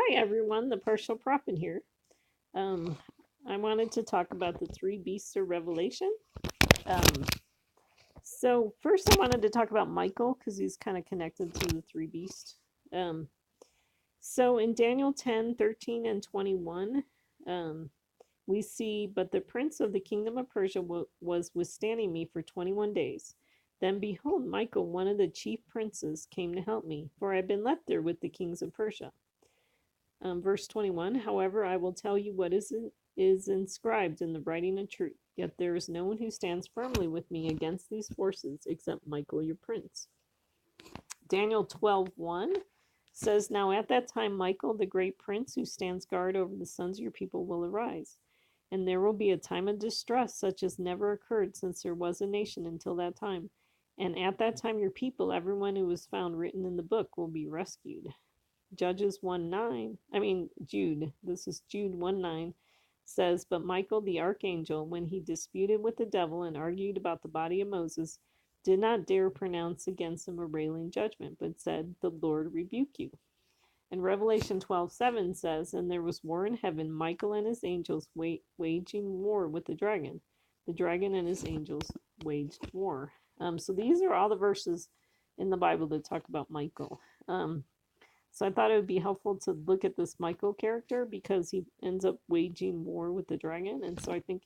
Hi everyone, the partial prophet here. Um, I wanted to talk about the three beasts of Revelation. Um, so first I wanted to talk about Michael because he's kind of connected to the three beasts. Um, so in Daniel 10, 13, and 21, we see, but the prince of the kingdom of Persia was withstanding me for 21 days. Then behold, Michael, one of the chief princes, came to help me, for I had been left there with the kings of Persia. Verse 21, however, I will tell you what is inscribed in the writing of truth. Yet there is no one who stands firmly with me against these forces except Michael, your prince. Daniel 12:1 says, now at that time, Michael, the great prince who stands guard over the sons of your people, will arise. And there will be a time of distress such as never occurred since there was a nation until that time. And at that time, your people, everyone who was found written in the book, will be rescued. Judges 1:9, Jude, this is Jude 1:9, says, but Michael the archangel, when he disputed with the devil and argued about the body of Moses, did not dare pronounce against him a railing judgment, but said, the Lord rebuke you. And Revelation 12:7 says, and there was war in heaven, Michael and his angels waging war with the dragon. The dragon and his angels waged war. So these are all the verses in the Bible that talk about Michael. So I thought it would be helpful to look at this Michael character because he ends up waging war with the dragon. And so I think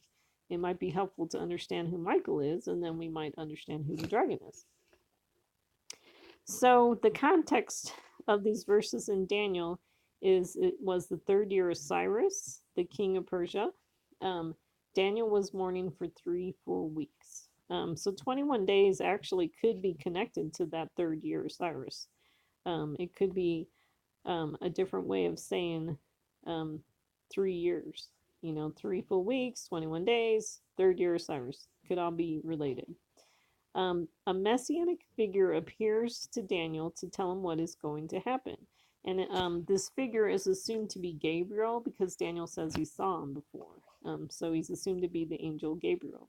it might be helpful to understand who Michael is, and then we might understand who the dragon is. So the context of these verses in Daniel is it was the third year of Cyrus, the king of Persia. Daniel was mourning for 3 full weeks. So 21 days actually could be connected to that third year of Cyrus. It could be a different way of saying 3 years. 3 full weeks, 21 days, third year of Cyrus could all be related. A messianic figure appears to Daniel to tell him what is going to happen. And this figure is assumed to be Gabriel because Daniel says he saw him before. So he's assumed to be the angel Gabriel.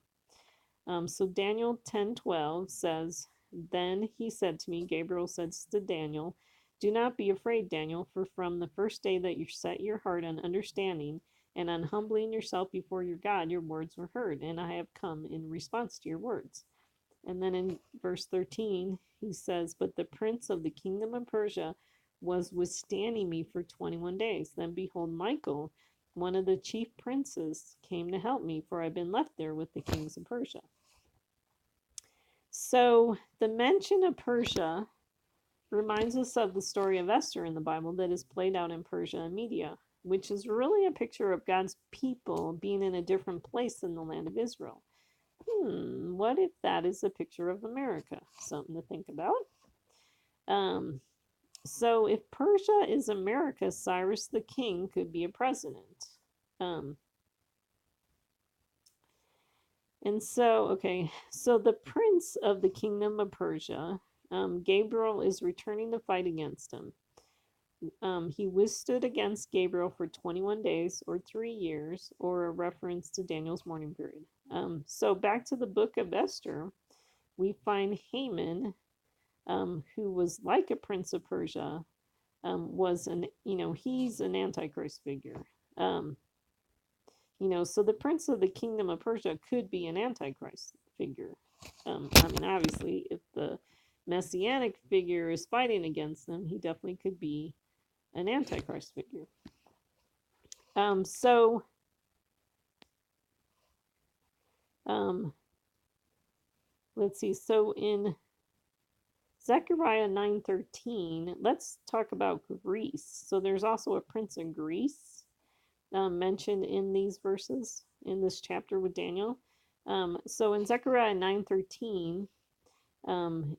So Daniel 10:12 says, then he said to me, Gabriel says to Daniel, do not be afraid, Daniel, for from the first day that you set your heart on understanding and on humbling yourself before your God, your words were heard, and I have come in response to your words. And then in verse 13, he says, but the prince of the kingdom of Persia was withstanding me for 21 days. Then behold, Michael, one of the chief princes, came to help me, for I've been left there with the kings of Persia. So the mention of Persia reminds us of the story of Esther in the Bible that is played out in Persia and Media, which is really a picture of God's people being in a different place than the land of Israel. What if that is a picture of America? Something to think about. So if Persia is America, Cyrus the king could be a president. And so the prince of the kingdom of Persia, Gabriel, is returning to fight against him. He withstood against Gabriel for 21 days or 3 years, or a reference to Daniel's mourning period. So back to the book of Esther, we find Haman, who was like a prince of Persia, he's an antichrist figure. So the prince of the kingdom of Persia could be an antichrist figure. Obviously, if the messianic figure is fighting against them, he definitely could be an antichrist figure. Let's see. So in Zechariah 9:13, let's talk about Greece. So there's also a prince of Greece mentioned in these verses in this chapter with Daniel. So in Zechariah 9:13,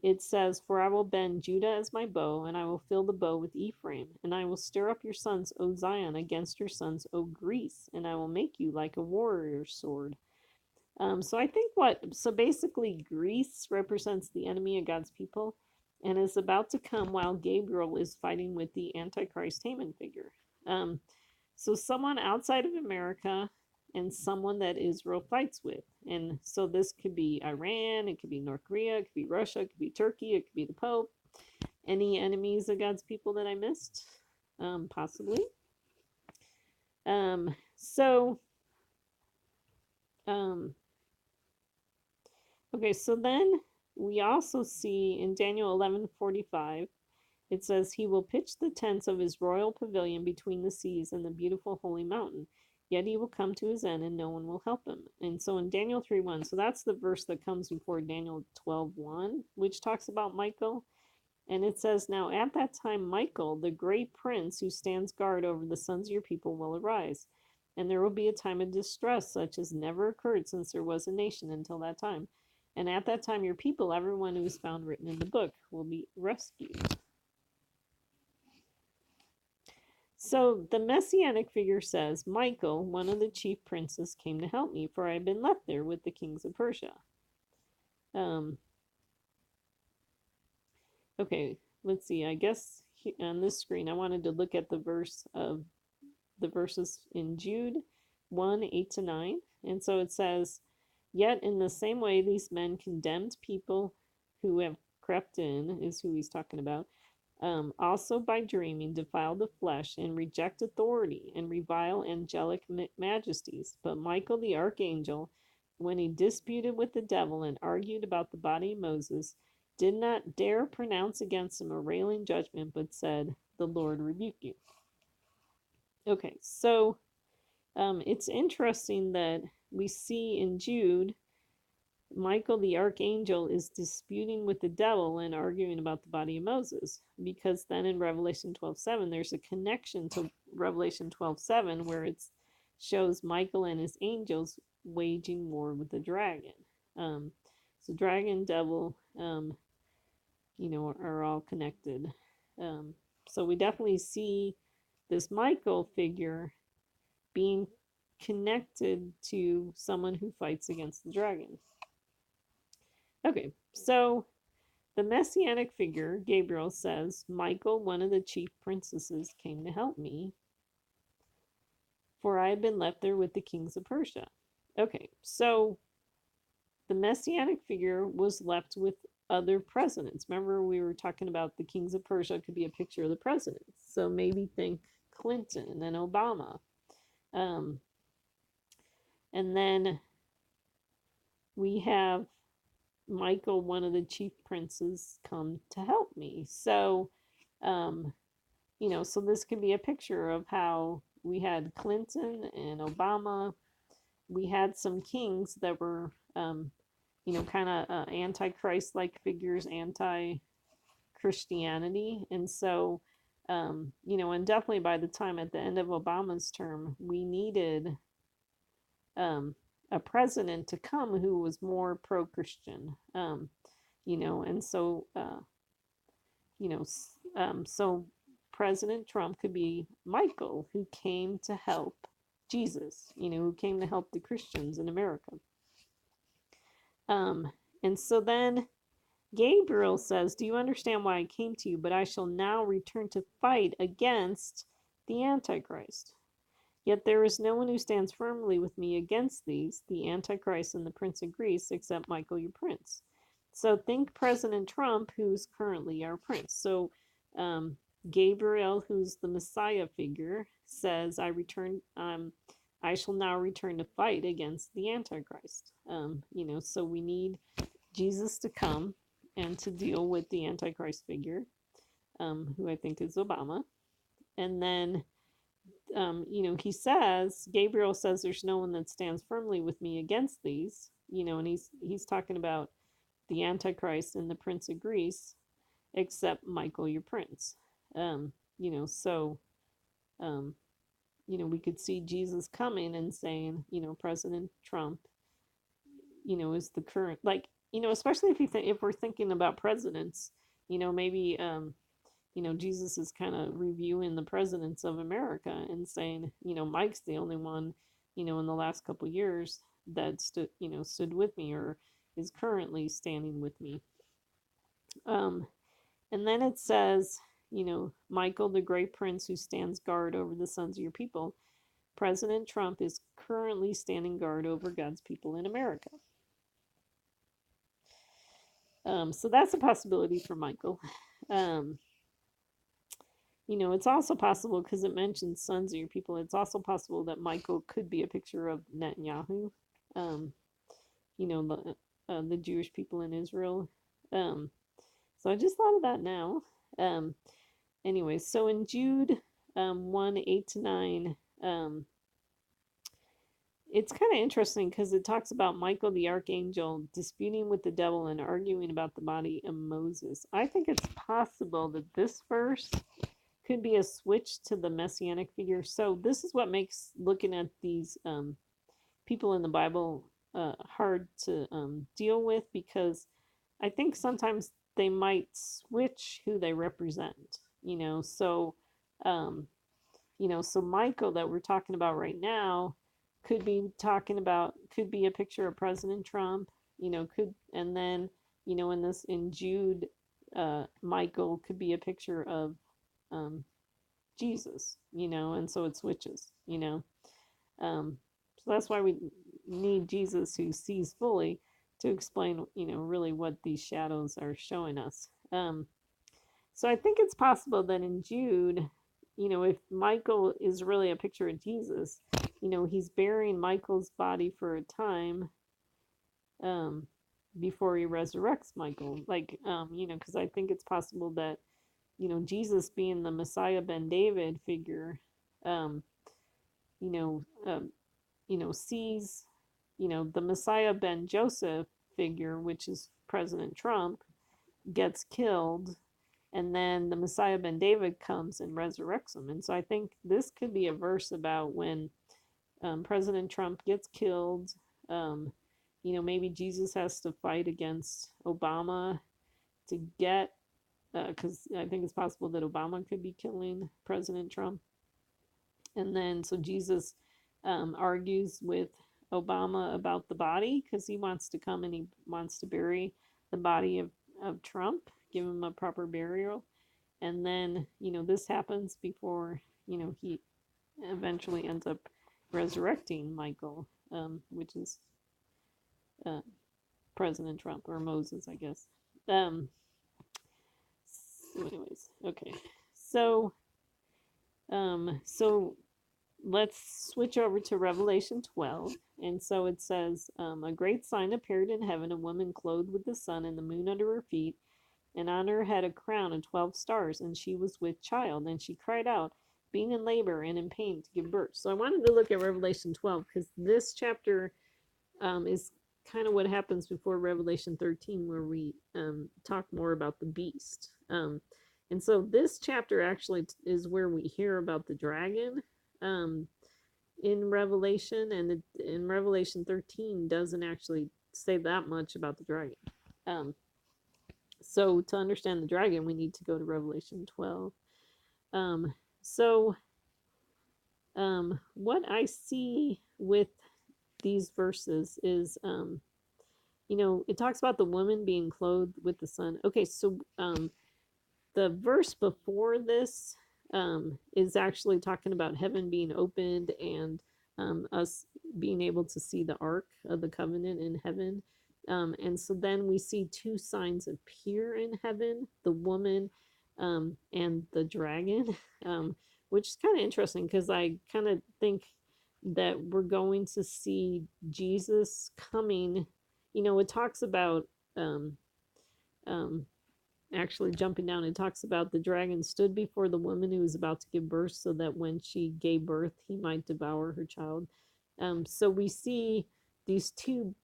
it says, for I will bend Judah as my bow, and I will fill the bow with Ephraim, and I will stir up your sons, O Zion, against your sons, O Greece, and I will make you like a warrior's sword. So basically Greece represents the enemy of God's people and is about to come while Gabriel is fighting with the Antichrist Haman figure. So someone outside of America and someone that Israel fights with. And so this could be Iran, it could be North Korea, it could be Russia, it could be Turkey, it could be the Pope. Any enemies of God's people that I missed? Possibly. So, um, okay, so then we also see in Daniel 11:45, it says, "He will pitch the tents of his royal pavilion between the seas and the beautiful holy mountain. Yet he will come to his end, and no one will help him." And so in Daniel 3:1, so that's the verse that comes before Daniel 12:1, which talks about Michael. And it says, "Now at that time, Michael, the great prince who stands guard over the sons of your people, will arise. And there will be a time of distress such as never occurred since there was a nation until that time. And at that time, your people, everyone who is found written in the book, will be rescued." So the messianic figure says, "Michael, one of the chief princes, came to help me, for I had been left there with the kings of Persia." Um, okay, let's see. I guess on this screen, I wanted to look at the verses in Jude 1:8-9. And so it says, "Yet in the same way these men condemned people who have crept in," is who he's talking about, "also by dreaming defile the flesh and reject authority and revile angelic majesties. But Michael the archangel, when he disputed with the devil and argued about the body of Moses, did not dare pronounce against him a railing judgment, but said, 'The Lord rebuke you.'" Okay, so it's interesting that we see in Jude, Michael the archangel is disputing with the devil and arguing about the body of Moses, because then in Revelation 12:7 there's a connection to Revelation 12:7 where it shows Michael and his angels waging war with the dragon. So dragon, devil, are all connected. So we definitely see this Michael figure being connected to someone who fights against the dragon. Okay, so the messianic figure, Gabriel, says, "Michael, one of the chief princesses, came to help me, for I had been left there with the kings of Persia." Okay, so the messianic figure was left with other presidents. Remember, we were talking about the kings of Persia could be a picture of the presidents. So maybe think Clinton and Obama. Um, and then we have Michael, one of the chief princes, come to help me. So, um, so this could be a picture of how we had Clinton and Obama. We had some kings that were, kind of anti-Christ like figures, anti-Christianity. And so, and definitely by the time at the end of Obama's term, we needed a president to come who was more pro-Christian. And so, so President Trump could be Michael, who came to help Jesus, who came to help the Christians in America. And so then Gabriel says, "Do you understand why I came to you? But I shall now return to fight against the Antichrist. Yet there is no one who stands firmly with me against these, the Antichrist and the Prince of Greece, except Michael, your prince." So think President Trump, who's currently our prince. So Gabriel, who's the Messiah figure, says, I shall now return to fight against the Antichrist." So we need Jesus to come and to deal with the Antichrist figure, who I think is Obama. And then, Gabriel says, "There's no one that stands firmly with me against these," and he's talking about the Antichrist and the Prince of Greece, except Michael, your prince. So, we could see Jesus coming and saying, President Trump, is the current, like, especially if we're thinking about presidents, maybe, Jesus is kind of reviewing the presidents of America and saying, Mike's the only one, in the last couple years that stood with me or is currently standing with me. And then it says, Michael, the great prince who stands guard over the sons of your people. President Trump is currently standing guard over God's people in America. So that's a possibility for Michael. it's also possible because it mentions sons of your people. It's also possible that Michael could be a picture of Netanyahu, um, the Jewish people in Israel. Um, so I just thought of that now. Um, Anyways, so in Jude 1 8 to 9, it's kind of interesting because it talks about Michael the archangel disputing with the devil and arguing about the body of Moses. I think it's possible that this verse could be a switch to the messianic figure. So this is what makes looking at these people in the Bible hard to deal with, because I think sometimes they might switch who they represent. Um, so Michael that we're talking about right now could be a picture of President Trump. Could and then in Jude, Michael could be a picture of um, Jesus, and so it switches, so that's why we need Jesus who sees fully to explain, really what these shadows are showing us. So I think it's possible that in Jude, if Michael is really a picture of Jesus, he's burying Michael's body for a time um, before he resurrects Michael. Because I think it's possible that, Jesus being the Messiah ben David figure, um, you know, um, sees, the Messiah ben Joseph figure, which is President Trump, gets killed, and then the Messiah ben David comes and resurrects him. And so I think this could be a verse about when President Trump gets killed. Maybe Jesus has to fight against Obama to get, because I think it's possible that Obama could be killing President Trump. And then so Jesus argues with Obama about the body because he wants to come and he wants to bury the body of Trump, give him a proper burial. And then, this happens before, he eventually ends up resurrecting Michael, which is uh, President Trump or Moses, I guess. Um, so anyways, okay. So, so let's switch over to Revelation 12. And so it says, a great sign appeared in heaven, a woman clothed with the sun and the moon under her feet, and on her head a crown and 12 stars, and she was with child, and she cried out, being in labor and in pain to give birth. So I wanted to look at Revelation 12 because this chapter is kind of what happens before Revelation 13, where we talk more about the beast. And so this chapter actually is where we hear about the dragon in Revelation, and in Revelation 13 doesn't actually say that much about the dragon. So to understand the dragon, we need to go to Revelation 12. Um, so what I see with these verses is, it talks about the woman being clothed with the sun. Okay, so the verse before this is actually talking about heaven being opened and us being able to see the Ark of the Covenant in heaven. And so then we see two signs appear in heaven, the woman and the dragon, which is kind of interesting because I kind of think that we're going to see Jesus coming. It talks about um, um, actually jumping down, it talks about the dragon stood before the woman who was about to give birth so that when she gave birth, he might devour her child. So we see these two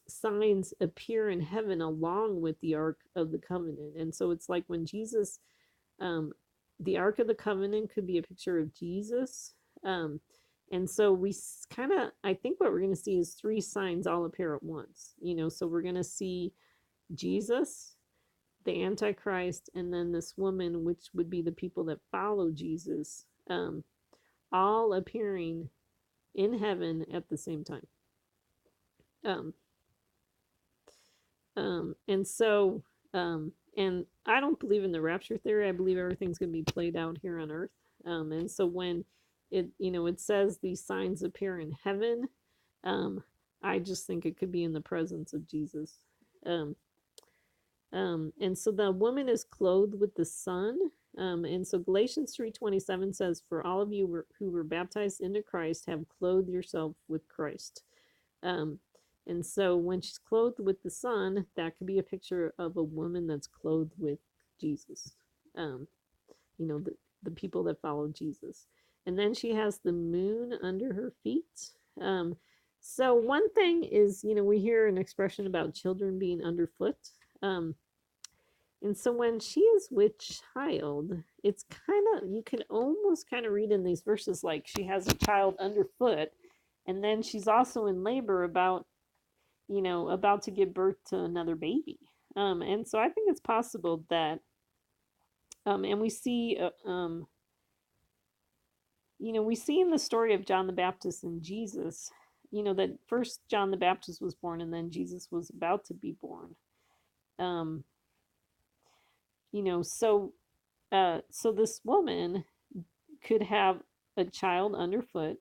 signs appear in heaven along with the Ark of the Covenant. And so it's like when Jesus, the Ark of the Covenant could be a picture of Jesus. And so we kind of, I think what we're going to see is three signs all appear at once. So we're going to see Jesus, the Antichrist, and then this woman, which would be the people that follow Jesus, all appearing in heaven at the same time. Um, and so, and I don't believe in the rapture theory. I believe everything's going to be played out here on earth. And so when it says these signs appear in heaven, I just think it could be in the presence of Jesus. And so the woman is clothed with the sun. And so Galatians 3:27 says, "For all of you who were baptized into Christ have clothed yourself with Christ." Um, and so when she's clothed with the Son, that could be a picture of a woman that's clothed with Jesus. Um, the people that follow Jesus. And then she has the moon under her feet. So one thing is, we hear an expression about children being underfoot. And so when she is with child, it's you can almost kind of read in these verses like she has a child underfoot, and then she's also in labor about to give birth to another baby. And so I think it's possible that, and we see in the story of John the Baptist and Jesus, that first John the Baptist was born and then Jesus was about to be born. Um, so this woman could have a child underfoot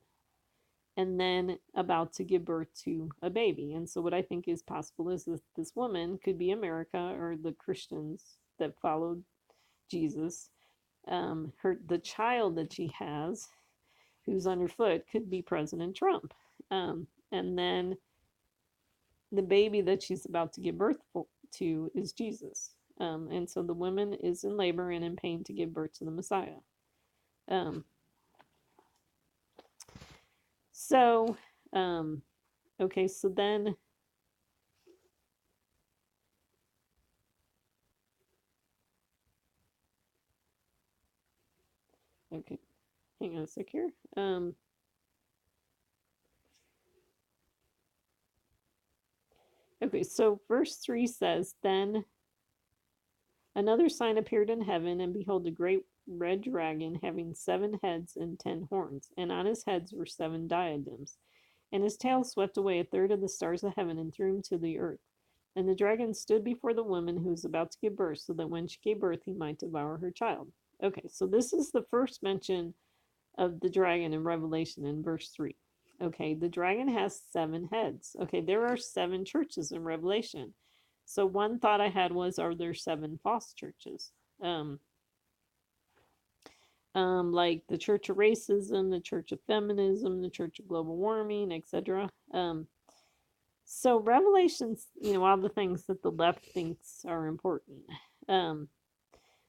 and then about to give birth to a baby. And so what I think is possible is that this woman could be America or the Christians that followed Jesus. The child that she has who's underfoot could be President Trump. And then the baby that she's about to give birth to is Jesus. And so the woman is in labor and in pain to give birth to the Messiah. Um, so, okay, so then, okay, hang on a sec here. Okay, so verse 3 says, "Then another sign appeared in heaven, and behold, a great red dragon having 7 heads and 10 horns, and on his heads were 7 diadems. And his tail swept away a third of the stars of heaven and threw them to the earth. And the dragon stood before the woman who was about to give birth, so that when she gave birth, he might devour her child." Okay, so this is the first mention of the dragon in Revelation in verse 3. Okay, the dragon has 7 heads. Okay, there are 7 churches in Revelation. So one thought I had was, are there 7 false churches? Like the Church of Racism, the Church of Feminism, the Church of Global Warming, etc. So Revelation's, all the things that the left thinks are important.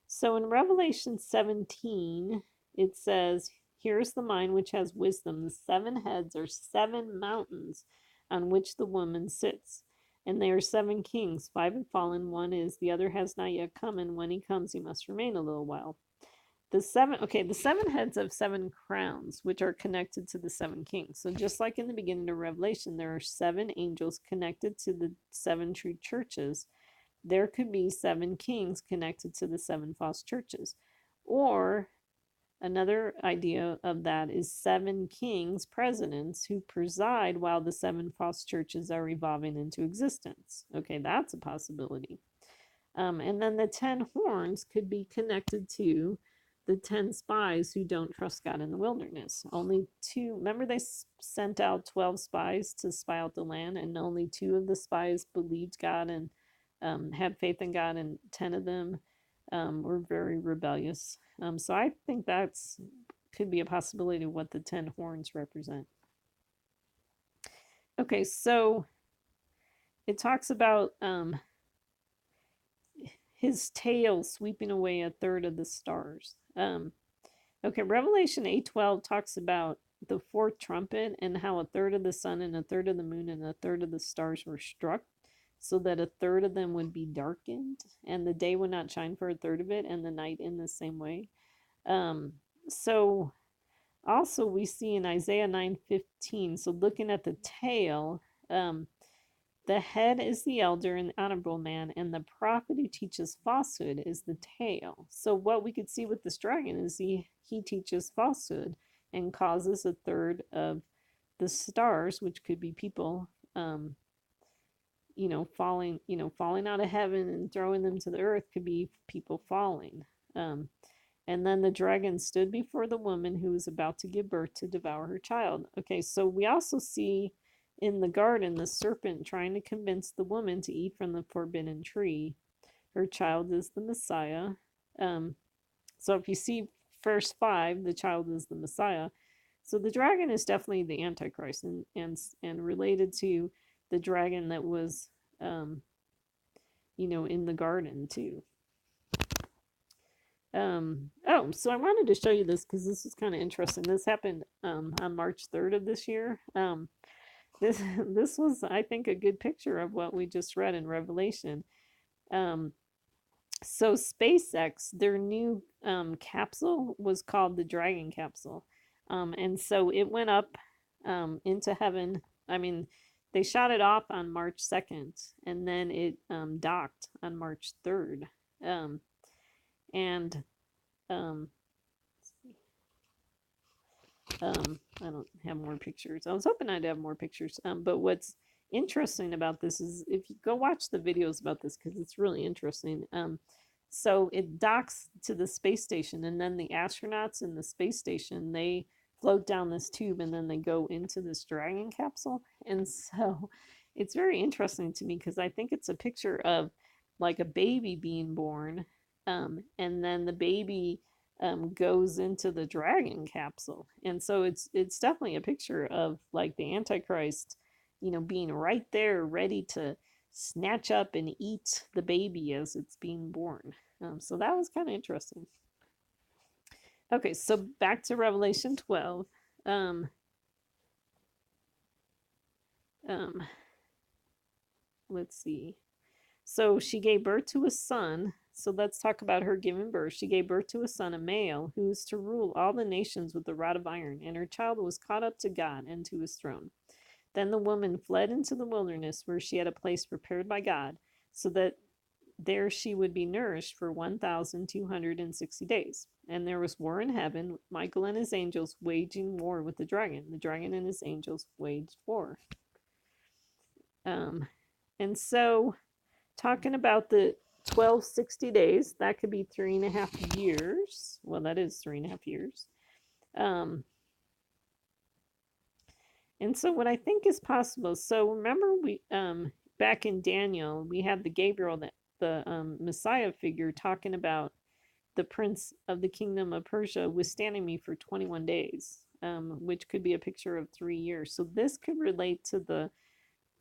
So in Revelation 17, it says, "Here's the mind which has wisdom. The 7 heads are 7 mountains on which the woman sits. And they are 7 kings. 5 have fallen, one is, the other has not yet come, and when he comes, he must remain a little while." The 7 heads have 7 crowns, which are connected to the 7 kings. So just like in the beginning of Revelation, there are 7 angels connected to the 7 true churches. There could be 7 kings connected to the 7 false churches. Or another idea of that is 7 kings, presidents, who preside while the 7 false churches are evolving into existence. Okay, that's a possibility. And then the 10 horns could be connected to the 10 spies who don't trust God in the wilderness. Only 2, remember they sent out 12 spies to spy out the land, and only 2 of the spies believed God and had faith in God, and 10 of them were very rebellious. So I think that's could be a possibility of what the 10 horns represent. Okay, so it talks about his tail sweeping away a third of the stars. Okay, Revelation 8:12 talks about the 4th trumpet and how a third of the sun and a third of the moon and a third of the stars were struck, so that a third of them would be darkened, and the day would not shine for a third of it, and the night in the same way. So also we see in Isaiah 9:15, so looking at the tail, the head is the elder and the honorable man, and the prophet who teaches falsehood is the tail. So what we could see with this dragon is he teaches falsehood and causes a third of the stars, which could be people, falling out of heaven and throwing them to the earth, could be people falling. And then the dragon stood before the woman who was about to give birth to devour her child. Okay, so we also see in the garden the serpent trying to convince the woman to eat from the forbidden tree. Her child is the Messiah. So if you see verse 5, the child is the Messiah. So the dragon is definitely the Antichrist, and related to the dragon that was, um, in the garden too. So I wanted to show you this because this is kind of interesting. This happened on March 3rd of this year. This this was, I think, a good picture of what we just read in Revelation. Um, so SpaceX, their new capsule was called the Dragon capsule, and so it went up into heaven. I mean, they shot it off on March 2nd, and then it docked on March 3rd. And um, I don't have more pictures. I was hoping I'd have more pictures. But what's interesting about this is if you go watch the videos about this because it's really interesting. So it docks to the space station, and then the astronauts in the space station, they float down this tube, and then they go into this Dragon capsule. And so it's very interesting to me because I think it's a picture of like a baby being born, and then the baby goes into the Dragon capsule. And so it's definitely a picture of like the Antichrist, being right there ready to snatch up and eat the baby as it's being born. So that was kind of interesting. Okay, so back to Revelation 12. Um, um, let's see. So she gave birth to a son. So let's talk about her giving birth. She gave birth to a son, a male, who was to rule all the nations with a rod of iron, and her child was caught up to God and to his throne. Then the woman fled into the wilderness, where she had a place prepared by God, so that there she would be nourished for 1,260 days. And there was war in heaven, Michael and his angels waging war with the dragon. The dragon and his angels waged war. And so, talking about the 1260 days, that could be 3.5 years. Well, that is 3.5 years. And so what I think is possible, so remember we back in Daniel, we had the Gabriel, that the Messiah figure, talking about the prince of the kingdom of Persia withstanding me for 21 days, which could be a picture of 3 years. So this could relate to the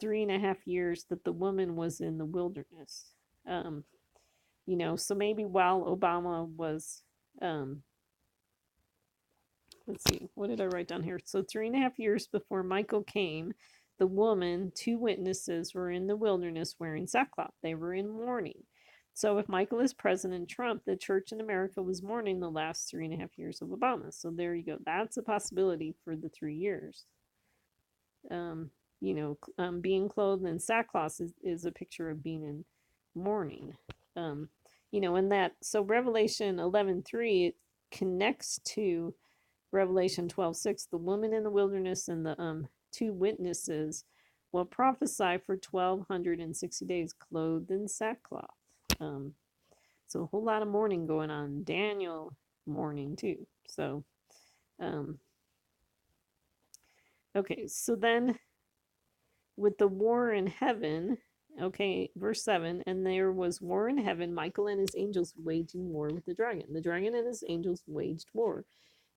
3.5 years that the woman was in the wilderness. So maybe while Obama was, let's see, what did I write down here? So 3.5 years before Michael came, the woman, 2 witnesses, were in the wilderness wearing sackcloth. They were in mourning. So if Michael is President Trump, the church in America was mourning the last 3.5 years of Obama. So there you go. That's a possibility for the 3 years. Being clothed in sackcloth is a picture of being in mourning. And that, so Revelation 11:3, it connects to Revelation 12:6. The woman in the wilderness and the 2 witnesses will prophesy for 1,260 days, clothed in sackcloth. So a whole lot of mourning going on. Daniel mourning too. So, okay, so then with the war in heaven, okay, verse 7, and there was war in heaven, Michael and his angels waging war with the dragon. The dragon and his angels waged war,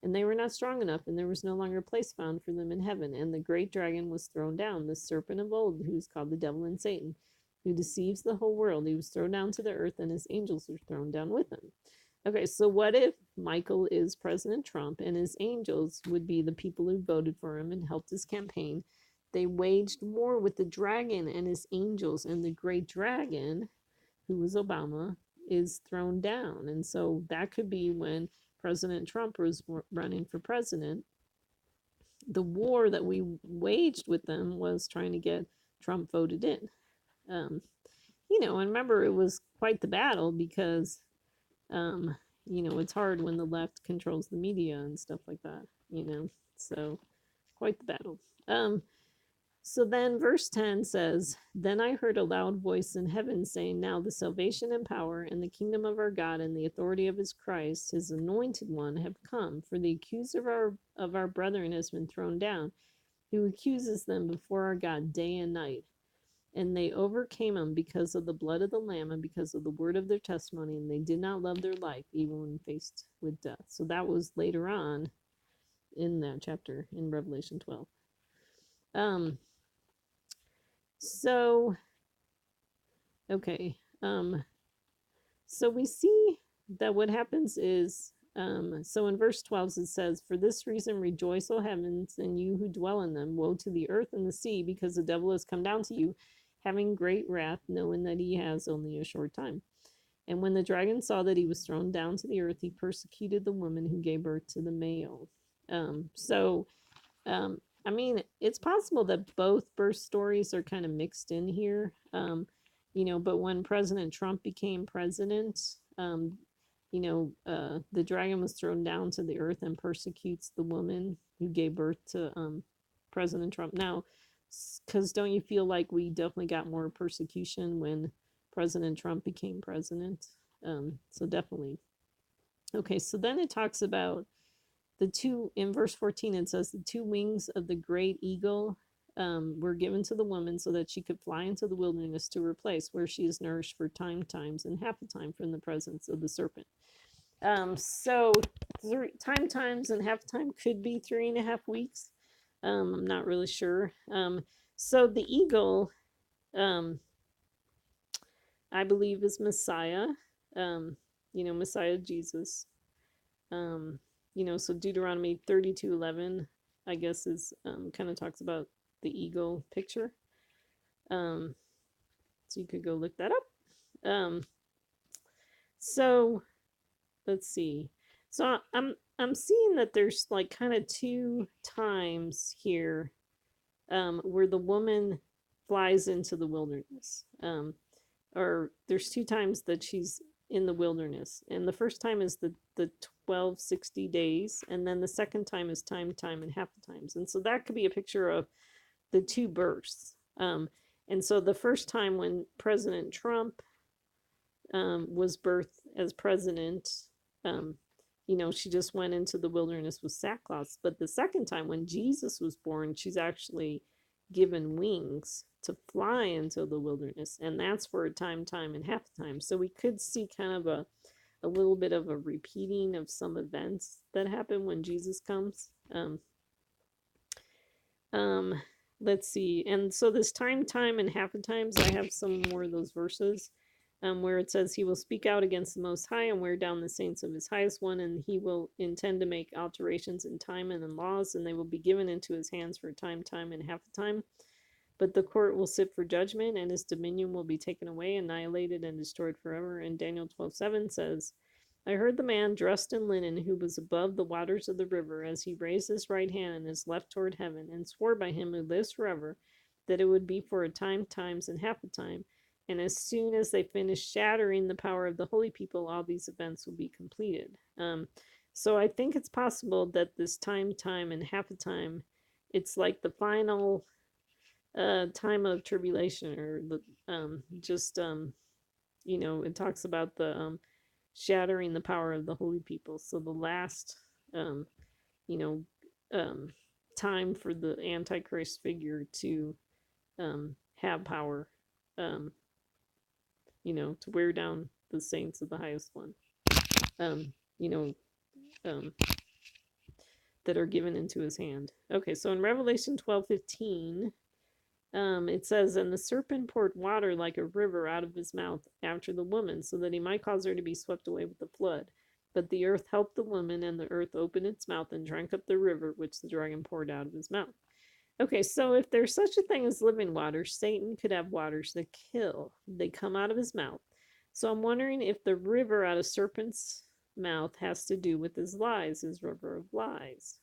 and they were not strong enough, and there was no longer a place found for them in heaven. And the great dragon was thrown down, the serpent of old, who is called the devil and Satan, who deceives the whole world. He was thrown down to the earth, and his angels were thrown down with him. Okay, so what if Michael is President Trump and his angels would be the people who voted for him and helped his campaign? They waged war with the dragon and his angels, and the great dragon, who was Obama, is thrown down. And so that could be when President Trump was running for president. The war that we waged with them was trying to get Trump voted in. And remember, it was quite the battle because, it's hard when the left controls the media and stuff like that, so quite the battle. So then verse 10 says, Then I heard a loud voice in heaven saying, Now the salvation and power and the kingdom of our God and the authority of his Christ, his anointed one, have come. For the accuser of our brethren has been thrown down, who accuses them before our God day and night. And they overcame him because of the blood of the Lamb and because of the word of their testimony, and they did not love their life even when faced with death. So that was later on in that chapter in Revelation 12. Um, so, okay. So we see that what happens is, so in verse 12 it says, "For this reason rejoice, O heavens, and you who dwell in them. Woe to the earth and the sea, because the devil has come down to you, having great wrath, knowing that he has only a short time. And when the dragon saw that he was thrown down to the earth, he persecuted the woman who gave birth to the male." So I mean, it's possible that both birth stories are kind of mixed in here. But when President Trump became president, the dragon was thrown down to the earth and persecutes the woman who gave birth to President Trump. Now, because don't you feel like we definitely got more persecution when President Trump became president? So definitely. Okay, so then it talks about the two, in verse 14 it says, "The two wings of the great eagle were given to the woman so that she could fly into the wilderness to her place where she is nourished for times and half a time from the presence of the serpent." So times and half time could be 3.5 weeks. I'm not really sure. So the eagle, I believe, is Messiah. Messiah Jesus. So Deuteronomy 32:11, I guess, is kind of talks about the eagle picture. So you could go look that up. So let's see. So I'm seeing that there's like kind of two times here where the woman flies into the wilderness. Or there's two times that she's in the wilderness. And the first time is the 1260 days, and then the second time is time and half the times. And so that could be a picture of the two births. And so the first time when President Trump was birthed as president, she just went into the wilderness with sackcloth. But the second time when Jesus was born, she's actually given wings to fly into the wilderness, and that's for a time and half time. So we could see kind of a little bit of a repeating of some events that happen when Jesus comes. Let's see. And so this time and half a times, I have some more of those verses where it says, "He will speak out against the Most High and wear down the saints of his highest one, and he will intend to make alterations in time and in laws, and they will be given into his hands for a time and half a time. But the court will sit for judgment, and his dominion will be taken away, annihilated, and destroyed forever." And Daniel 12:7 says, "I heard the man dressed in linen who was above the waters of the river, as he raised his right hand and his left toward heaven, and swore by him who lives forever, that it would be for a times and half a time. And as soon as they finish shattering the power of the holy people, all these events will be completed." So I think it's possible that this time and half a time, it's like the final time of tribulation, or the it talks about the shattering the power of the holy people. So the last you know time for the Antichrist figure to have power, to wear down the saints of the highest one, you know that are given into his hand. Okay, so in Revelation 12:15, it says, "And the serpent poured water like a river out of his mouth after the woman, so that he might cause her to be swept away with the flood. But the earth helped the woman, and the earth opened its mouth and drank up the river which the dragon poured out of his mouth." Okay, so if there's such a thing as living water, Satan could have waters that kill. They come out of his mouth. So I'm wondering if the river out of serpent's mouth has to do with his lies, his river of lies.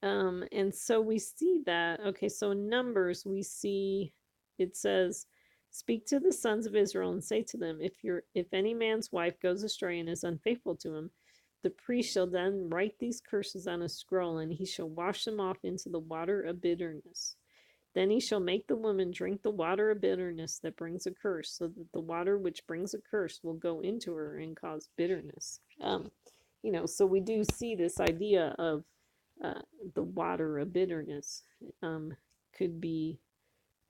And so we see that. Okay, so in Numbers we see it says, "Speak to the sons of Israel and say to them, if any man's wife goes astray and is unfaithful to him, the priest shall then write these curses on a scroll, and he shall wash them off into the water of bitterness. Then he shall make the woman drink the water of bitterness that brings a curse, so that the water which brings a curse will go into her and cause bitterness." So we do see this idea of the water of bitterness could be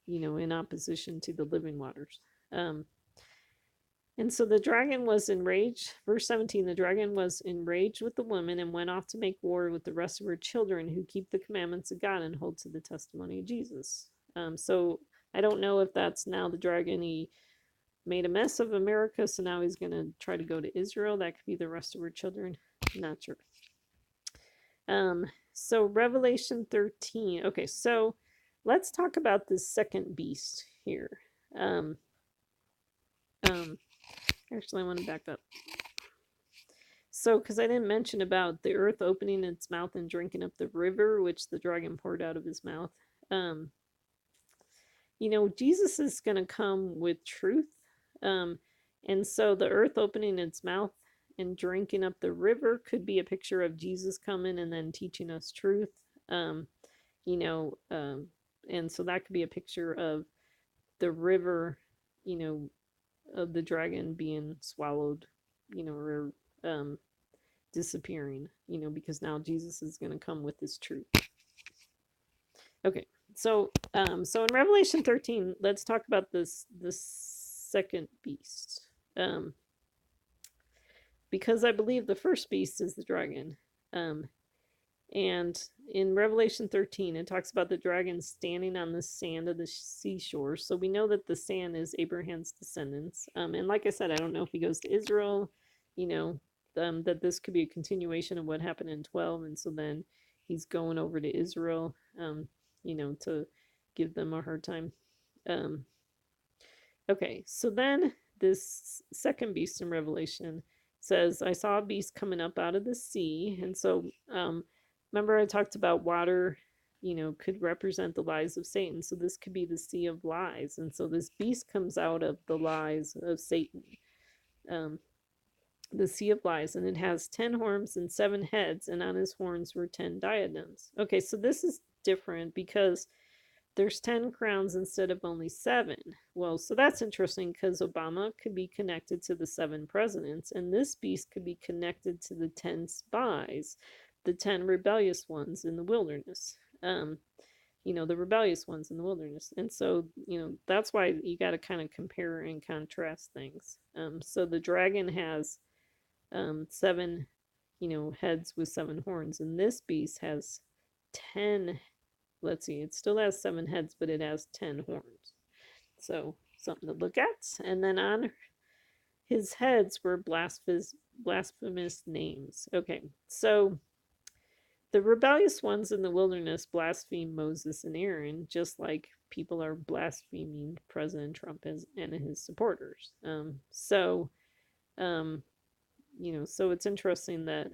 in opposition to the living waters. And so the dragon was enraged. Verse 17, the dragon was enraged with the woman and went off to make war with the rest of her children who keep the commandments of God and hold to the testimony of Jesus. So I don't know if that's now the dragon. He made a mess of America, so now he's going to try to go to Israel. That could be the rest of her children. Not sure. So Revelation 13. Okay, so let's talk about this second beast here. Actually, I want to back up. So, because I didn't mention about the earth opening its mouth and drinking up the river, which the dragon poured out of his mouth. Jesus is going to come with truth. And so the earth opening its mouth and drinking up the river could be a picture of Jesus coming and then teaching us truth. And so that could be a picture of the river, of the dragon being swallowed, or disappearing, because now Jesus is going to come with his truth. Okay, so in Revelation 13, let's talk about this second beast, because I believe the first beast is the dragon, and in Revelation 13, it talks about the dragon standing on the sand of the seashore. So we know that the sand is Abraham's descendants. And like I said, I don't know if he goes to Israel, that this could be a continuation of what happened in 12. And so then he's going over to Israel, to give them a hard time. Okay, so then this second beast in Revelation says, I saw a beast coming up out of the sea. And so, remember I talked about water, could represent the lies of Satan. So this could be the sea of lies. And so this beast comes out of the lies of Satan, the sea of lies. And it has 10 horns and 7 heads. And on his horns were 10 diadems. Okay, so this is different because there's 10 crowns instead of only 7. Well, so that's interesting because Obama could be connected to the 7 presidents, and this beast could be connected to the 10 spies, the 10 rebellious ones in the wilderness. The rebellious ones in the wilderness. And so, that's why you got to kind of compare and contrast things. So the dragon has 7, heads with 7 horns, and this beast has 10. Let's see, it still has 7 heads, but it has 10 horns. So, something to look at. And then on his heads were blasphemous names. Okay, so the rebellious ones in the wilderness blaspheme Moses and Aaron, just like people are blaspheming President Trump and his supporters. So it's interesting that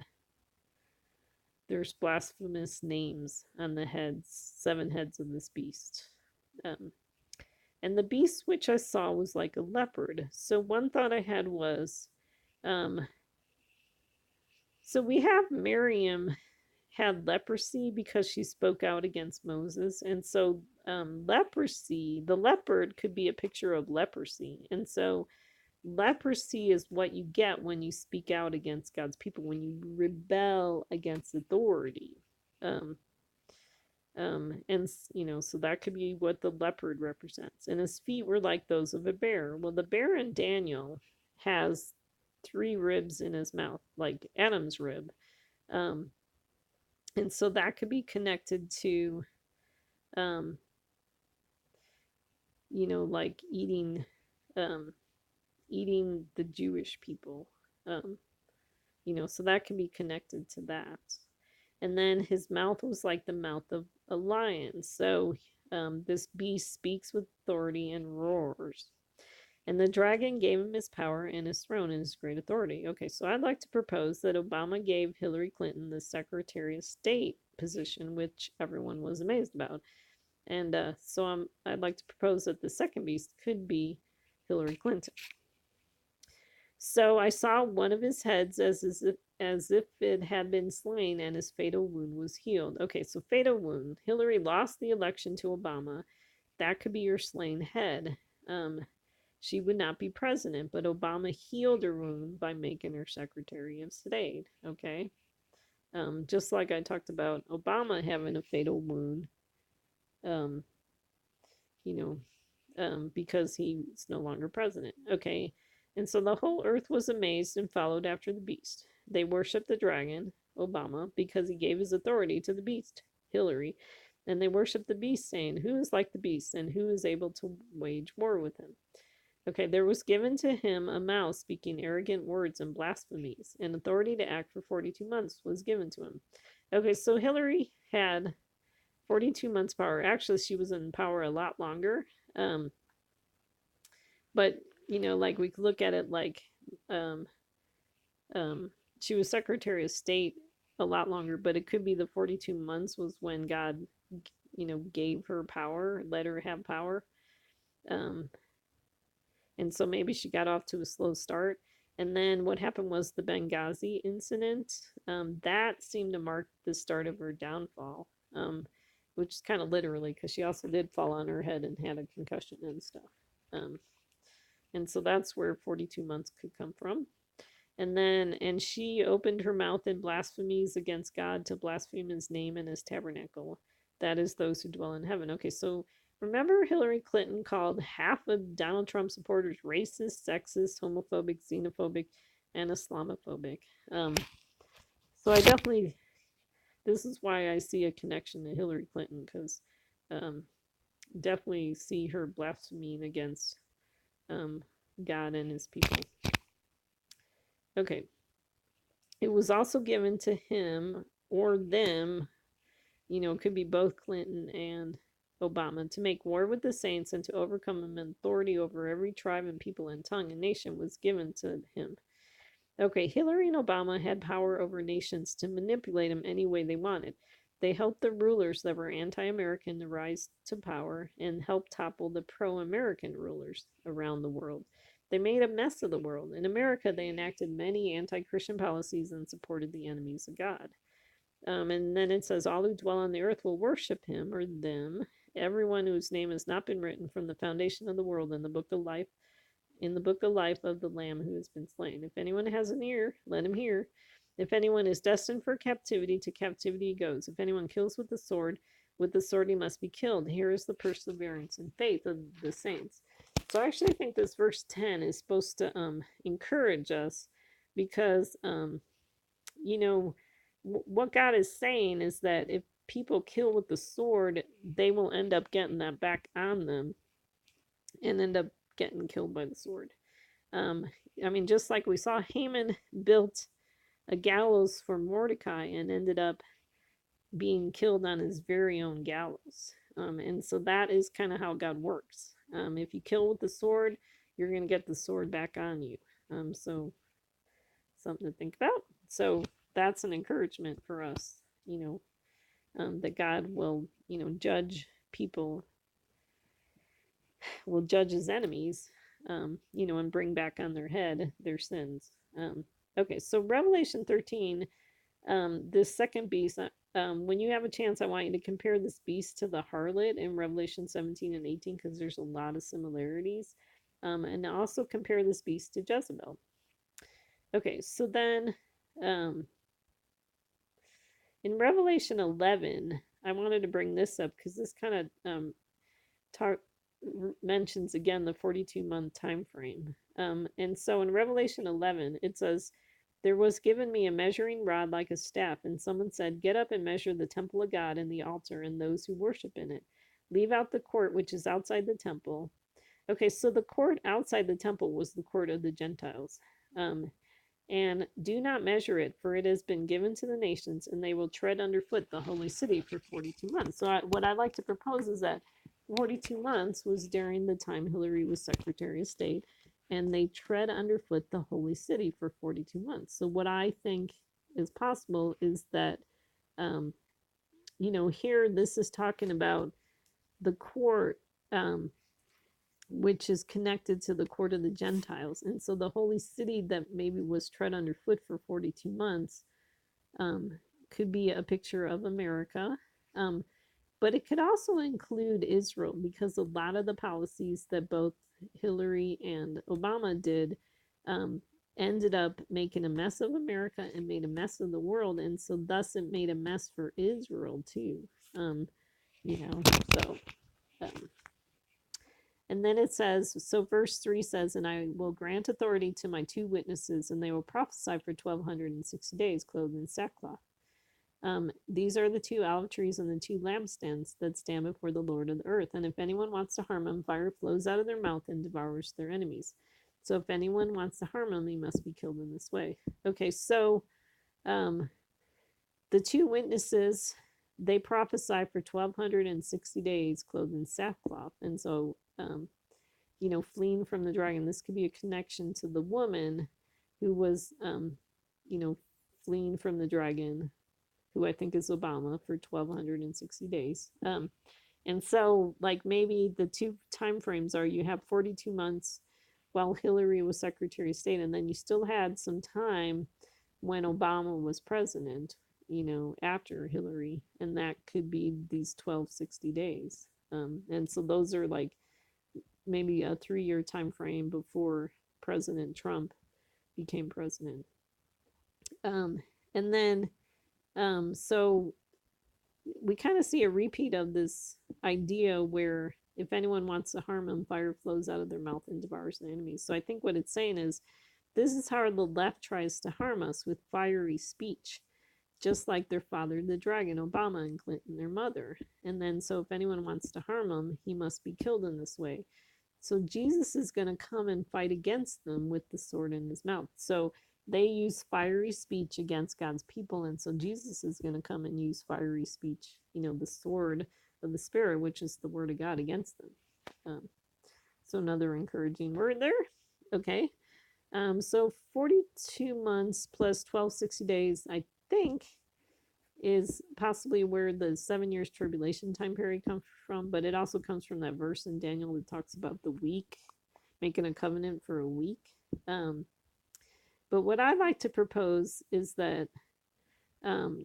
there's blasphemous names on the 7 heads of this beast. And the beast which I saw was like a leopard. So one thought I had was, so we have Miriam had leprosy because she spoke out against Moses. And so leprosy, the leopard could be a picture of leprosy. And so leprosy is what you get when you speak out against God's people, when you rebel against authority. So that could be what the leopard represents. And his feet were like those of a bear. Well, the bear in Daniel has 3 ribs in his mouth, like Adam's rib. And so that could be connected to, like eating the Jewish people, so that can be connected to that. And then his mouth was like the mouth of a lion. So this beast speaks with authority and roars. And the dragon gave him his power and his throne and his great authority. Okay, so I'd like to propose that Obama gave Hillary Clinton the Secretary of State position, which everyone was amazed about. And I'd like to propose that the second beast could be Hillary Clinton. So I saw one of his heads as if it had been slain, and his fatal wound was healed. Okay, so fatal wound. Hillary lost the election to Obama. That could be your slain head. She would not be president, but Obama healed her wound by making her Secretary of State. Okay, just like I talked about Obama having a fatal wound. because he's no longer president. Okay. And so the whole earth was amazed and followed after the beast. They worshiped the dragon, Obama, because he gave his authority to the beast, Hillary. And they worshiped the beast, saying, "Who is like the beast, and who is able to wage war with him?" Okay, there was given to him a mouth speaking arrogant words and blasphemies, and authority to act for 42 months was given to him. Okay, so Hillary had 42 months power. Actually, she was in power a lot longer. Um, but, like we could look at it like um, she was Secretary of State a lot longer, but it could be the 42 months was when God, gave her power, let her have power. Um, and so maybe she got off to a slow start. And then what happened was the Benghazi incident. That seemed to mark the start of her downfall, which is kind of literally because she also did fall on her head and had a concussion and stuff. Um, and so that's where 42 months could come from. And she opened her mouth in blasphemies against God to blaspheme his name and his tabernacle. That is those who dwell in heaven. Okay, so remember Hillary Clinton called half of Donald Trump supporters racist, sexist, homophobic, xenophobic, and Islamophobic. So I definitely, this is why I see a connection to Hillary Clinton, because definitely see her blaspheming against God and his people. Okay. It was also given to him or them, it could be both Clinton and Obama, to make war with the saints and to overcome them. And authority over every tribe and people and tongue and nation was given to him. Okay, Hillary and Obama had power over nations to manipulate them any way they wanted. They helped the rulers that were anti-American to rise to power and helped topple the pro-American rulers around the world. They made a mess of the world. In America, they enacted many anti-Christian policies and supported the enemies of God. And then it says, all who dwell on the earth will worship him or them, everyone whose name has not been written from the foundation of the world in the book of life of the Lamb who has been slain. If anyone has an ear, let him hear. If anyone is destined for captivity, to captivity he goes. If anyone kills with the sword he must be killed. Here is the perseverance and faith of the saints. So I actually think this verse 10 is supposed to encourage us, because, what God is saying is that if people kill with the sword, they will end up getting that back on them and end up getting killed by the sword. Just like we saw, Haman built a gallows for Mordecai and ended up being killed on his very own gallows. And so that is kind of how God works. If you kill with the sword, you're going to get the sword back on you. So something to think about. So that's an encouragement for us, that God will, judge people, will judge his enemies, and bring back on their head their sins. Okay, so Revelation 13, this second beast, when you have a chance, I want you to compare this beast to the harlot in Revelation 17 and 18, because there's a lot of similarities. And also compare this beast to Jezebel. Okay, so then in Revelation 11, I wanted to bring this up because this kind of mentions again the 42-month time frame. And so in Revelation 11, it says, there was given me a measuring rod like a staff, and someone said, get up and measure the temple of God and the altar and those who worship in it. Leave out the court which is outside the temple. Okay, so the court outside the temple was the court of the Gentiles. And do not measure it, for it has been given to the nations, and they will tread underfoot the holy city for 42 months. So what I'd like to propose is that 42 months was during the time Hillary was Secretary of State, and they tread underfoot the holy city for 42 months. So what I think is possible is that, here this is talking about the court, which is connected to the court of the Gentiles. And so the holy city that maybe was tread underfoot for 42 months could be a picture of America. But it could also include Israel, because a lot of the policies that both Hillary and Obama did ended up making a mess of America and made a mess of the world. And so thus it made a mess for Israel too. So And then it says, so verse 3 says, and I will grant authority to my two witnesses, and they will prophesy for 1260 days, clothed in sackcloth. These are the two olive trees and the two lampstands that stand before the Lord of the earth. And if anyone wants to harm them, fire flows out of their mouth and devours their enemies. So if anyone wants to harm them, he must be killed in this way. Okay, so the two witnesses, they prophesy for 1260 days clothed in sackcloth. And so, fleeing from the dragon, this could be a connection to the woman who was, fleeing from the dragon, who I think is Obama, for 1260 days. And so, like, maybe the two time frames are, you have 42 months while Hillary was Secretary of State, and then you still had some time when Obama was president, after Hillary, and that could be these 1260 days. And so those are like maybe a 3-year time frame before President Trump became president. And then, so we kind of see a repeat of this idea where if anyone wants to harm them, fire flows out of their mouth and devours their enemies. So I think what it's saying is, this is how the left tries to harm us, with fiery speech, just like their father, the dragon, Obama, and Clinton, their mother. And then, so if anyone wants to harm them, he must be killed in this way. So Jesus is going to come and fight against them with the sword in his mouth. So they use fiery speech against God's people. And so Jesus is going to come and use fiery speech, the sword of the Spirit, which is the word of God, against them. So another encouraging word there. Okay. So 42 months plus 1260 days, I think, is possibly where the 7 years tribulation time period comes from, but it also comes from that verse in Daniel that talks about the week, making a covenant for a week. But what I'd like to propose is that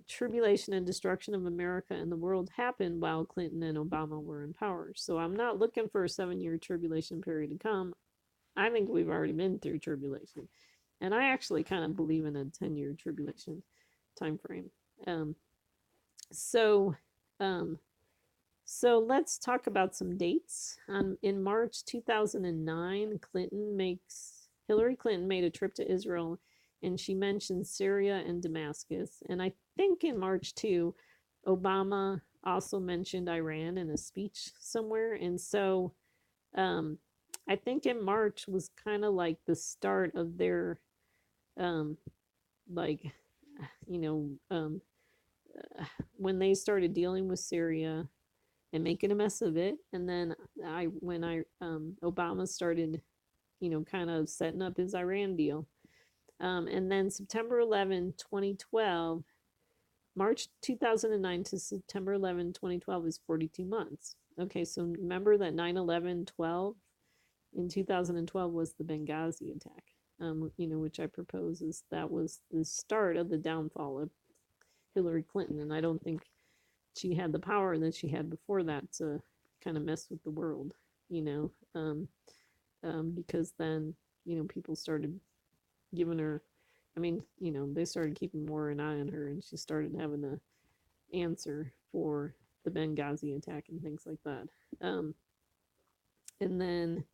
tribulation and destruction of America and the world happened while Clinton and Obama were in power. So I'm not looking for a 7-year tribulation period to come. I think we've already been through tribulation. And I actually kind of believe in a 10-year tribulation time frame. So let's talk about some dates. In March 2009, Hillary Clinton made a trip to Israel, and she mentioned Syria and Damascus. And I think in March too, Obama also mentioned Iran in a speech somewhere. And so I think in March was kind of like the start of their when they started dealing with Syria and making a mess of it. And then when Obama started, kind of setting up his Iran deal. And then September 11, 2012, March 2009 to September 11, 2012 is 42 months. Okay, so remember that 9/11/12 in 2012 was the Benghazi attack, which I propose is that was the start of the downfall of Hillary Clinton. And I don't think she had the power that she had before that to kind of mess with the world, because then, people started giving her, they started keeping more an eye on her, and she started having to answer for the Benghazi attack and things like that. And then,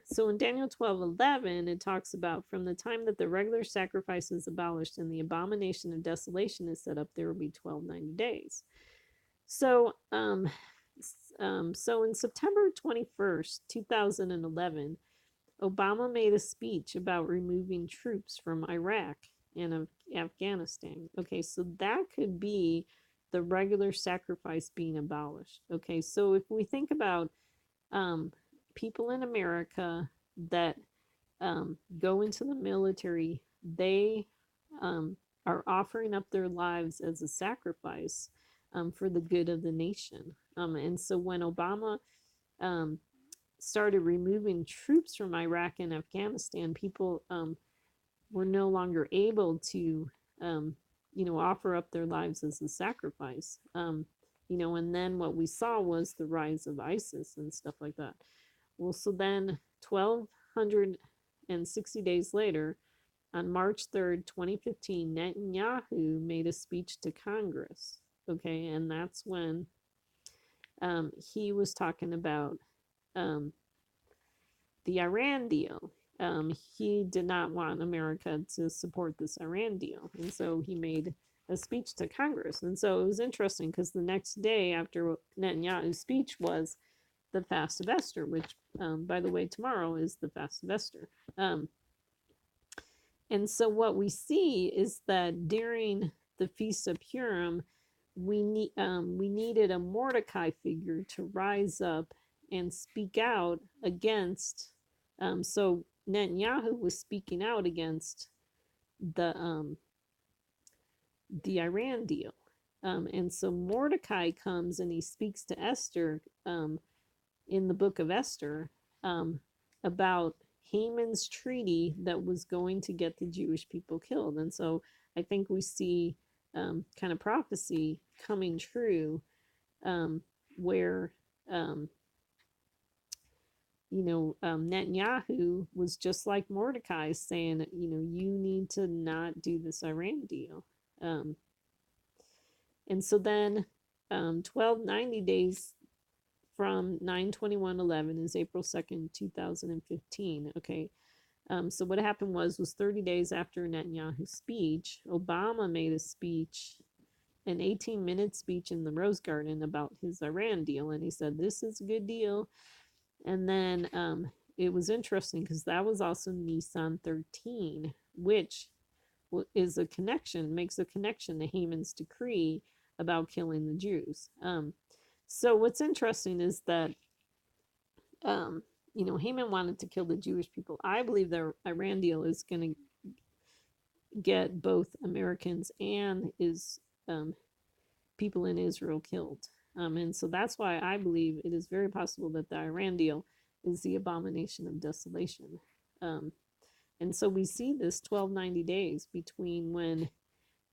so in Daniel 12:11, it talks about, from the time that the regular sacrifice is abolished and the abomination of desolation is set up, there will be 1290 days. So, so in September 21st, 2011, Obama made a speech about removing troops from Iraq and Afghanistan. Okay, so that could be the regular sacrifice being abolished. Okay, so if we think about people in America that go into the military, they are offering up their lives as a sacrifice for the good of the nation. And so when Obama started removing troops from Iraq and Afghanistan, people were no longer able to, offer up their lives as a sacrifice. And then what we saw was the rise of ISIS and stuff like that. Well, so then 1,260 days later, on March 3rd, 2015, Netanyahu made a speech to Congress. Okay, and that's when he was talking about um, the Iran deal. He did not want America to support this Iran deal. And so he made a speech to Congress. And so it was interesting because the next day after Netanyahu's speech was the Fast of Esther, which, by the way, tomorrow is the Fast of Esther. And so what we see is that during the Feast of Purim, we needed a Mordecai figure to rise up and speak out against. So Netanyahu was speaking out against the Iran deal, and so Mordecai comes and he speaks to Esther in the book of Esther about Haman's treaty that was going to get the Jewish people killed. And so I think we see kind of prophecy coming true where, Netanyahu was just like Mordecai saying, you need to not do this Iran deal. And so then 1290 days from 9/21/11 is April 2nd, 2015. Okay. So what happened was 30 days after Netanyahu's speech, Obama made a speech, an 18-minute speech in the Rose Garden about his Iran deal. And he said, this is a good deal. And then it was interesting because that was also Nisan 13, which is a connection, makes a connection to Haman's decree about killing the Jews. So what's interesting is that, Haman wanted to kill the Jewish people. I believe the Iran deal is going to get both Americans and people in Israel killed. And so that's why I believe it is very possible that the Iran deal is the abomination of desolation. And so we see this 1290 days between when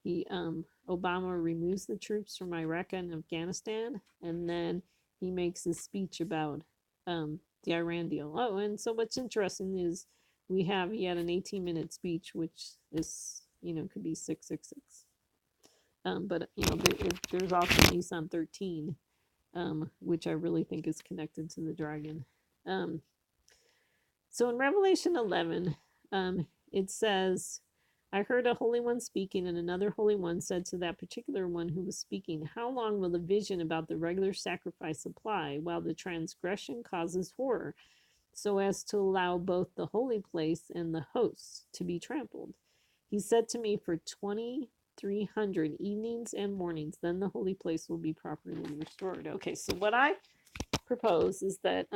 Obama removes the troops from Iraq and Afghanistan, and then he makes his speech about the Iran deal. Oh, and so what's interesting is he had an 18-minute speech, which is, could be 666. But there's also Nisan 13, which I really think is connected to the dragon. So in Revelation 11, it says, I heard a holy one speaking, and another holy one said to that particular one who was speaking, how long will the vision about the regular sacrifice apply while the transgression causes horror, so as to allow both the holy place and the hosts to be trampled? He said to me, for 2,300 evenings and mornings, then the holy place will be properly restored. Okay, so what I propose is that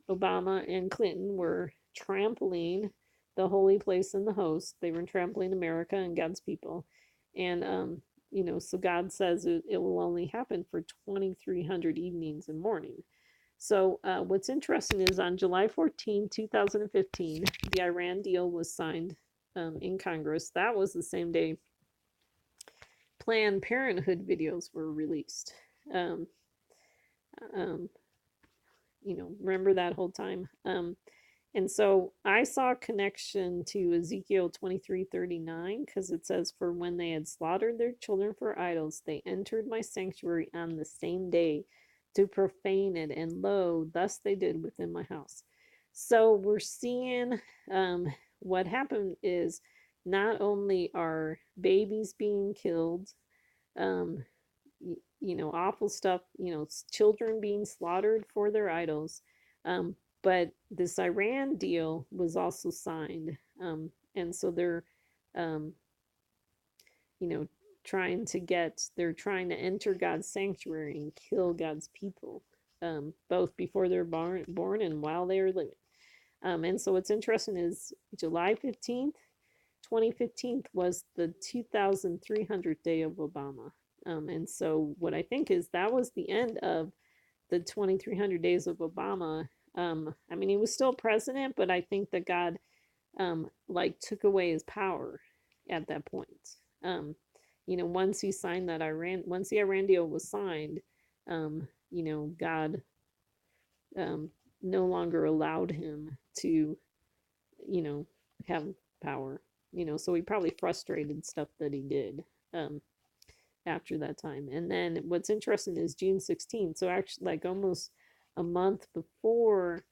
Obama and Clinton were trampling the holy place and the host. They were trampling America and God's people. And, so God says it will only happen for 2,300 evenings and mornings. So what's interesting is on July 14, 2015, the Iran deal was signed in Congress. That was the same day Planned Parenthood videos were released. Remember that whole time. And so I saw a connection to Ezekiel 23:39 because it says, for when they had slaughtered their children for idols, they entered my sanctuary on the same day to profane it, and lo, thus they did within my house. So we're seeing what happened is not only are babies being killed, awful stuff, children being slaughtered for their idols, but this Iran deal was also signed. And so they're, they're trying to enter God's sanctuary and kill God's people, both before they're born and while they are living. And so what's interesting is July 15th, 2015 was the 2,300th day of Obama. And so what I think is that was the end of the 2,300 days of Obama. He was still president, but I think that God took away his power at that point. Once he signed once the Iran deal was signed, God no longer allowed him to, have power. So he probably frustrated stuff that he did after that time. And then what's interesting is June 16th. So actually, almost a month before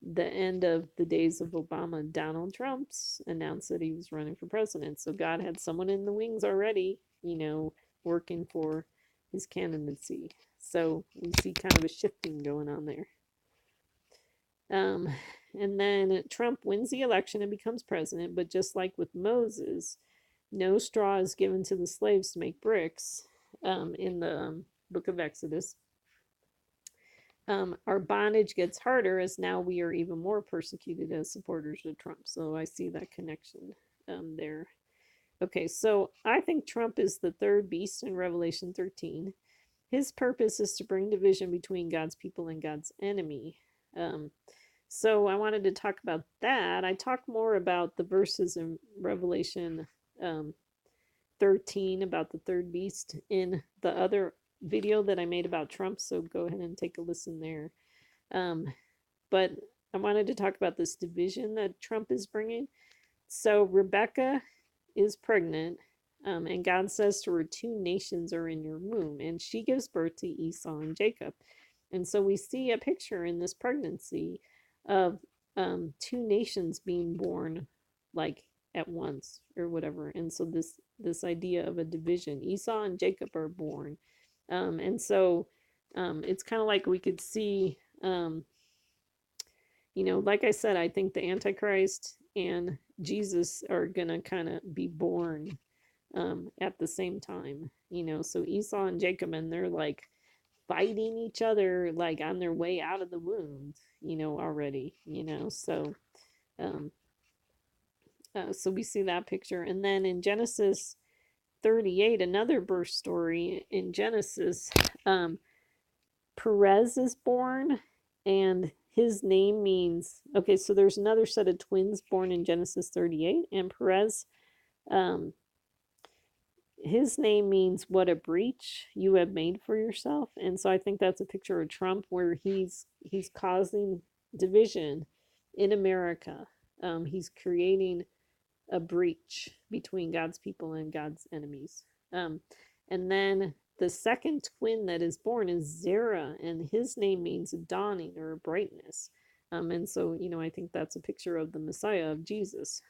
the end of the days of Obama, Donald Trump's announced that he was running for president. So God had someone in the wings already, working for his candidacy. So we see kind of a shifting going on there. And then Trump wins the election and becomes president, but just like with Moses, no straw is given to the slaves to make bricks in the book of Exodus. Our bondage gets harder as now we are even more persecuted as supporters of Trump. So I see that connection there. Okay, so I think Trump is the third beast in Revelation 13. His purpose is to bring division between God's people and God's enemy. So I wanted to talk about that. I talk more about the verses in Revelation 13 about the third beast in the other video that I made about Trump. So go ahead and take a listen there. But I wanted to talk about this division that Trump is bringing. So Rebecca is pregnant, and God says to her, 2 nations are in your womb, and she gives birth to Esau and Jacob. And so we see a picture in this pregnancy of 2 nations being born like at once or whatever. And so this idea of a division, Esau and Jacob are born. And so it's kind of like we could see, like I said, I think the Antichrist and Jesus are going to kind of be born at the same time, so Esau and Jacob, and they're like fighting each other, like on their way out of the womb, already, so we see that picture. And then in Genesis 38, another birth story in Genesis, Perez is born, and his name means, okay, so there's another set of twins born in Genesis 38, and Perez, his name means what a breach you have made for yourself. And so I think that's a picture of Trump where he's causing division in America. He's creating a breach between God's people and God's enemies. And then the second twin that is born is Zerah, and his name means dawning or brightness. And so, I think that's a picture of the Messiah, of Jesus.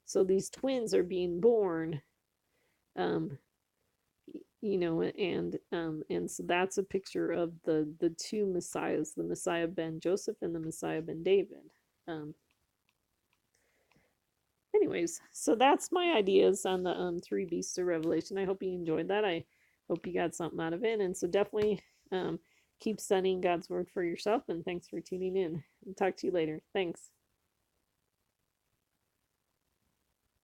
So these twins are being born, and so that's a picture of the 2 Messiahs, the Messiah ben Joseph and the Messiah ben David. Anyways, so that's my ideas on the 3 beasts of Revelation. I hope you enjoyed that. I hope you got something out of it. And so definitely keep studying God's word for yourself. And thanks for tuning in. I'll talk to you later. Thanks.